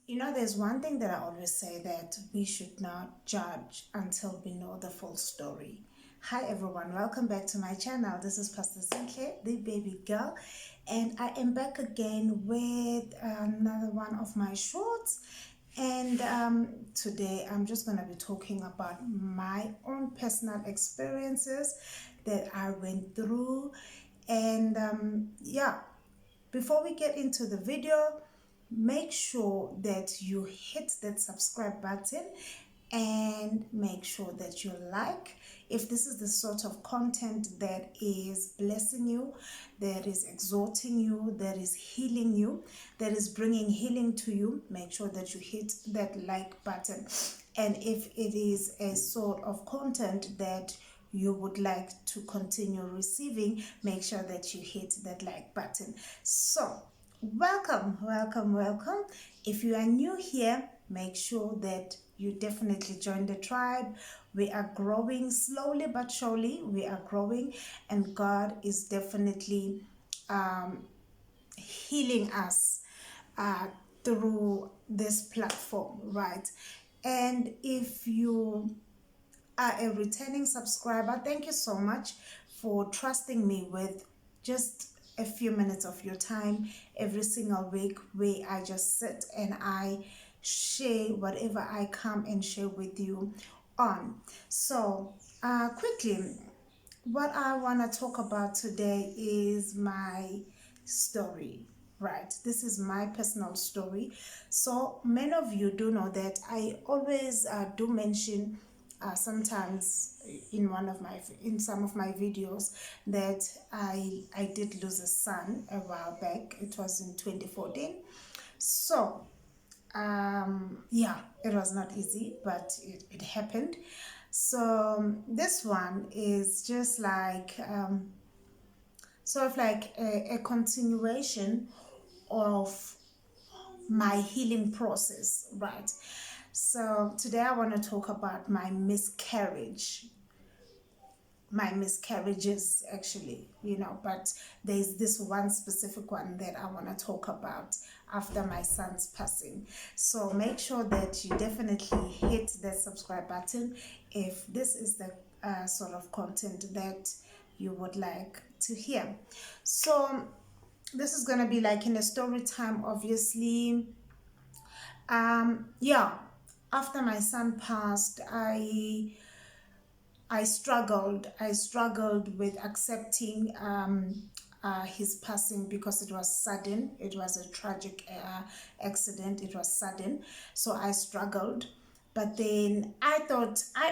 There's one thing that I always say, that we should not judge until we know the full story. Hi everyone, welcome back to my channel. This is Pastor Semfene, the baby girl, and I am back again with another one of my shorts. And today I'm just going to be talking about my own personal experiences that I went through. And before we get into the video, make sure that you hit that subscribe button and make sure that you like. If this is the sort of content that is blessing you, that is exhorting you, that is healing you, that is bringing healing to you, make sure that you hit that like button. And if it is a sort of content that you would like to continue receiving, make sure that you hit that like button. So welcome. If you are new here, make sure that you definitely join the tribe. We are growing slowly but surely. We are growing, and God is definitely healing us through this platform, right? And if you are a returning subscriber, thank you so much for trusting me with just a few minutes of your time every single week, where I just sit and I share whatever I come and share with you on. So quickly, what I want to talk about today is my story. Right, this is my personal story. So many of you do know that I always do mention sometimes in some of my videos that I did lose a son a while back. It was in 2014. So it was not easy, but it happened. So this one is just like sort of like a continuation of my healing process, right? So today I want to talk about my miscarriages, actually, but there's this one specific one that I want to talk about after my son's passing. So make sure that you definitely hit that subscribe button if this is the sort of content that you would like to hear. So this is going to be like in a story time, obviously. After my son passed, I struggled with accepting his passing, because it was sudden. It was a tragic accident. It was sudden, so I struggled. But then I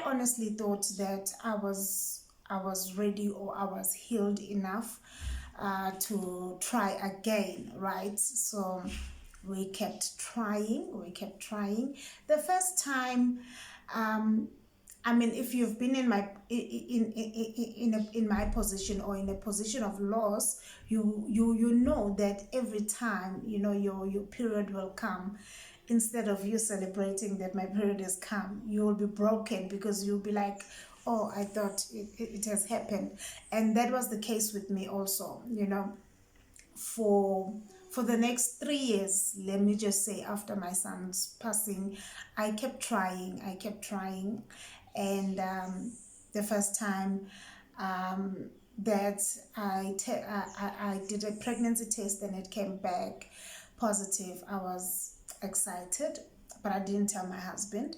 honestly thought that I was ready, or I was healed enough to try again, right? So we kept trying. The first time, if you've been in my position, or in a position of loss, you know that every time your period will come, instead of you celebrating that my period has come, you will be broken, because you'll be like, oh, I thought it has happened. And that was the case with me also. For the next 3 years, let me just say, after my son's passing, I kept trying. And the first time that I did a pregnancy test and it came back positive, I was excited, but I didn't tell my husband.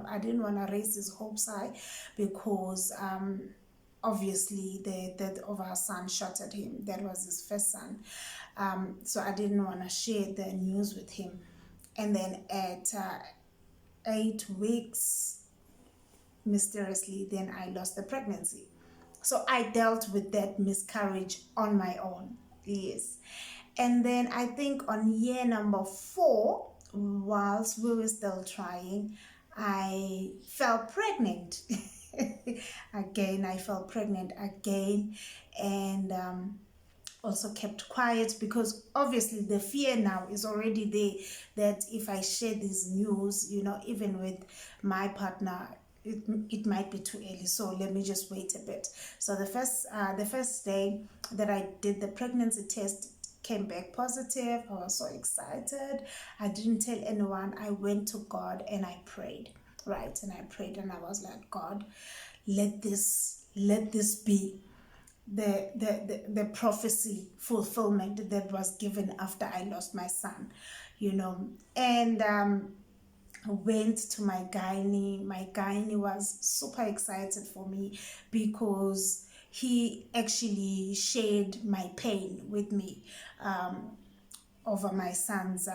I didn't want to raise his hopes high, because obviously the death of our son shattered him. That was his first son. So I didn't want to share the news with him. And then at 8 weeks, mysteriously, then I lost the pregnancy. So I dealt with that miscarriage on my own. Yes. And then I think on year number 4, whilst we were still trying, I fell pregnant. I fell pregnant again. And also kept quiet, because obviously the fear now is already there, that if I share this news, even with my partner, it might be too early, so let me just wait a bit. So the first day that I did the pregnancy test, came back positive. I was so excited. I didn't tell anyone. I went to God and I prayed, right? And I prayed and I was like, God, let this be the prophecy fulfillment that was given after I lost my son, and went to my gynae. My gynae was super excited for me because he actually shared my pain with me over my son's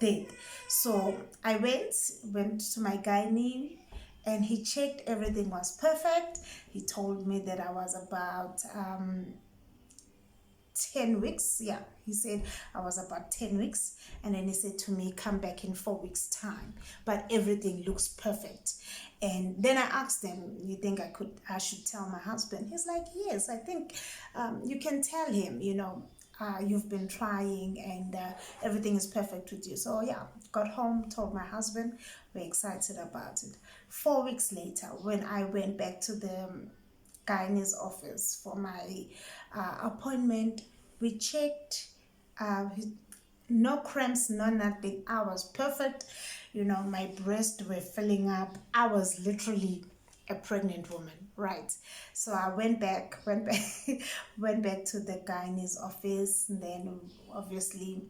death. So I went to my gynae and he checked, everything was perfect. He told me that I was about 10 weeks. Yeah, he said I was about 10 weeks. And then he said to me, come back in 4 weeks time, but everything looks perfect. And then I asked him, you think I should tell my husband? He's like, yes, I think you can tell him, you've been trying and everything is perfect with you. So yeah, got home, told my husband. We're excited about it. 4 weeks later, when I went back to the gynae's office for my appointment, we checked, no cramps, no nothing. I was perfect. My breasts were filling up. I was literally a pregnant woman, right? So I went back went back to the gynae's office. And then obviously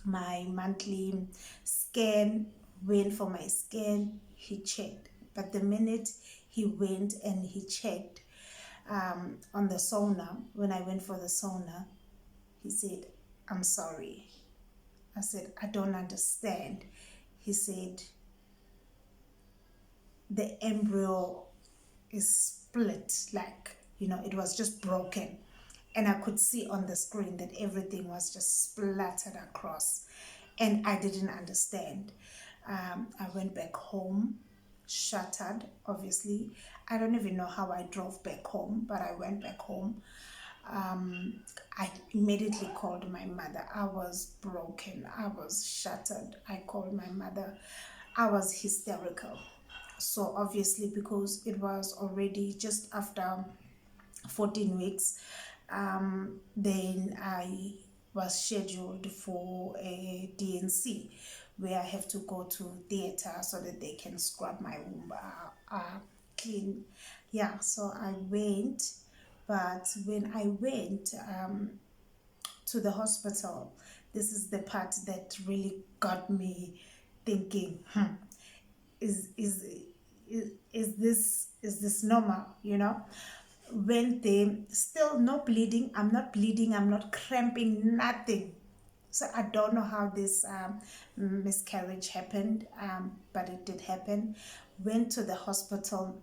my monthly scan, went for my scan. He checked, but the minute he went and he checked on the sauna, when I went for the sauna, he said, I'm sorry. I said, I don't understand. He said, the embryo is split, like, it was just broken. And I could see on the screen that everything was just splattered across. And I didn't understand. I went back home, shattered, obviously. I don't even know how I drove back home, but I went back home. I immediately called my mother. I was broken. I was shattered. I called my mother. I was hysterical. So obviously, because it was already just after 14 weeks, then I was scheduled for a DNC where I have to go to theater so that they can scrub my womb clean. Yeah, so I went, but when I went to the hospital, this is the part that really got me thinking, is this normal? When they still no bleeding, I'm not bleeding, I'm not cramping, nothing. So I don't know how this miscarriage happened, but it did happen. Went to the hospital,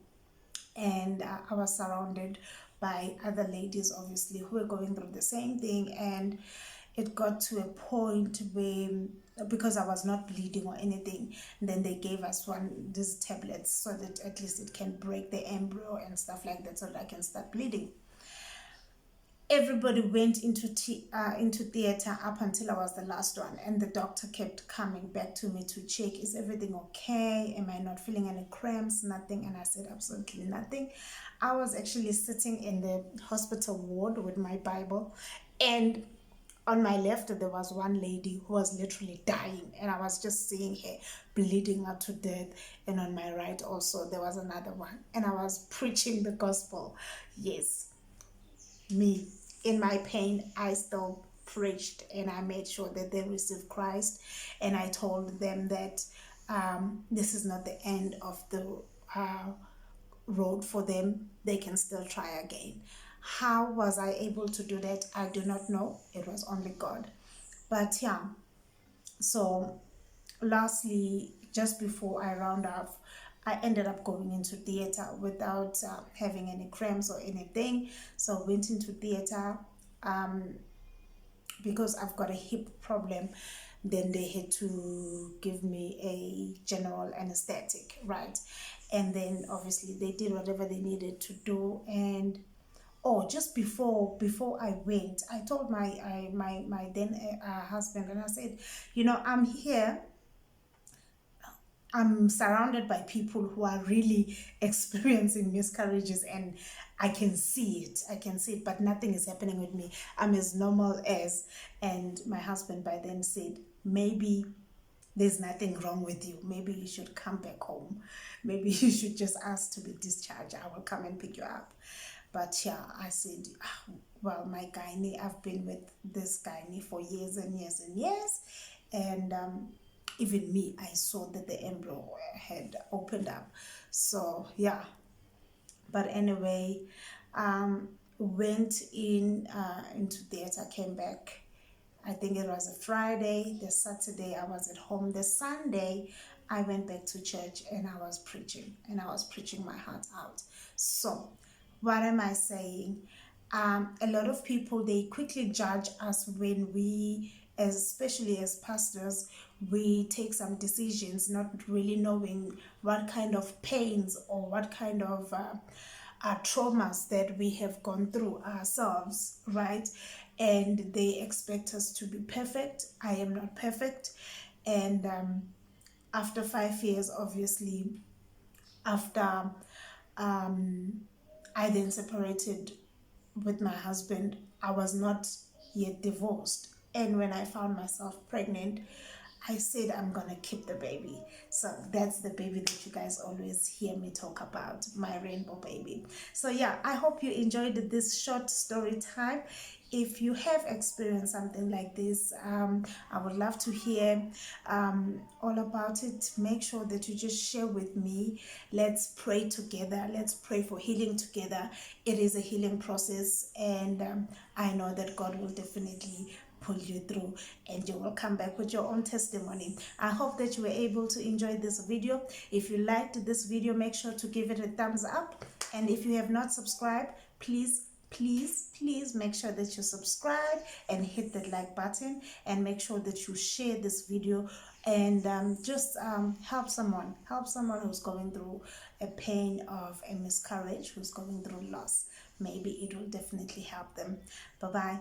and I was surrounded by other ladies, obviously, who were going through the same thing. And it got to a point where, because I was not bleeding or anything, then they gave us these tablets so that at least it can break the embryo and stuff like that, so that I can start bleeding. Everybody went into theater up until I was the last one, and the doctor kept coming back to me to check, is everything okay? Am I not feeling any cramps? Nothing. And I said, absolutely nothing. I was actually sitting in the hospital ward with my Bible, and on my left there was one lady who was literally dying, and I was just seeing her bleeding out to death. And on my right also there was another one, and I was preaching the gospel. Yes, me, in my pain, I still preached, and I made sure that they received Christ. And I told them that this is not the end of the road for them. They can still try again. How was I able to do that? I do not know. It was only God. But yeah, so lastly, just before I round off, I ended up going into theater without having any cramps or anything. So I went into theater because I've got a hip problem. Then they had to give me a general anesthetic, right? And then obviously they did whatever they needed to do. And just before I went, I told my then husband, and I said, I'm here, I'm surrounded by people who are really experiencing miscarriages, and I can see it. I can see it, but nothing is happening with me. I'm as normal as. And my husband by then said, maybe there's nothing wrong with you. Maybe you should come back home. Maybe you should just ask to be discharged. I will come and pick you up. But yeah, I said, well, my gynae, I've been with this gynae for years and years and years. And even me, I saw that the embryo had opened up. So yeah, but anyway, went into theater, came back. I think it was a Friday. The Saturday I was at home. The Sunday I went back to church and I was preaching, and I was preaching my heart out. So what am I saying? A lot of people, they quickly judge us when we, especially as pastors, we take some decisions not really knowing what kind of pains or what kind of traumas that we have gone through ourselves, right? And they expect us to be perfect. I am not perfect. And after 5 years, obviously, after I then separated with my husband, I was not yet divorced. And when I found myself pregnant, I said I'm gonna keep the baby. So that's the baby that you guys always hear me talk about, my rainbow baby. So yeah, I hope you enjoyed this short story time. If you have experienced something like this, I would love to hear all about it. Make sure that you just share with me. Let's pray together. Let's pray for healing together. It is a healing process, and I know that God will definitely pull you through, and you will come back with your own testimony. I hope that you were able to enjoy this video. If you liked this video, make sure to give it a thumbs up, and if you have not subscribed, please make sure that you subscribe and hit that like button, and make sure that you share this video, and just help someone who's going through a pain of a miscarriage, who's going through loss. Maybe it will definitely help them. Bye bye.